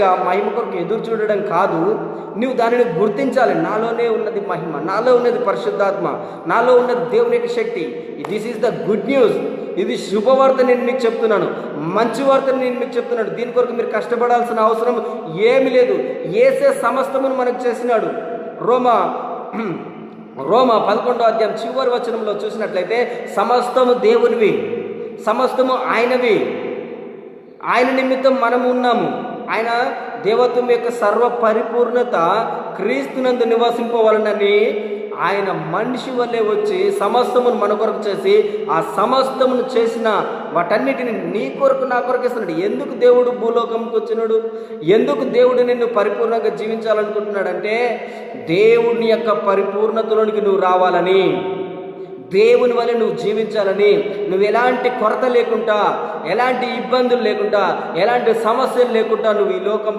మహిమ కొరకు ఎదురు చూడడం కాదు, నువ్వు దానిని గుర్తించాలి. నాలోనే ఉన్నది మహిమ, నాలో ఉన్నది పరిశుద్ధాత్మ, నాలో ఉన్నది దేవుని యొక్క శక్తి. This is the good news. ఇది శుభవార్త. నేను మీకు చెప్తున్నాను, మంచి వార్తను నేను మీకు చెప్తున్నాను. దీని కొరకు మీరు కష్టపడాల్సిన అవసరం ఏమీ లేదు. యేసే సమస్తమును మనకు చేసినాడు. రోమా 11వ అధ్యాయం చివరి వచనంలో చూసినట్లయితే సమస్తము దేవునివి, సమస్తము ఆయనవి. ఆయన నిమిత్తం మనము ఉన్నాము. ఆయన దేవత్వం యొక్క సర్వ పరిపూర్ణత క్రీస్తునందు నివసింపవలనని ఆయన మనిషి వల్లే వచ్చి సమస్తమును మన కొరకు చేసి, ఆ సమస్తమును చేసిన వాటన్నిటిని నీ కొరకు నా కొరకు ఇస్తున్నాడు. ఎందుకు దేవుడు భూలోకంకి వచ్చినాడు? ఎందుకు దేవుడు నిన్ను పరిపూర్ణంగా జీవించాలనుకుంటున్నాడంటే దేవుని యొక్క పరిపూర్ణతలోనికి నువ్వు రావాలని, దేవుని వల్ల నువ్వు జీవించాలని, నువ్వు ఎలాంటి కొరత లేకుండా, ఎలాంటి ఇబ్బందులు లేకుండా, ఎలాంటి సమస్యలు లేకుండా నువ్వు ఈ లోకం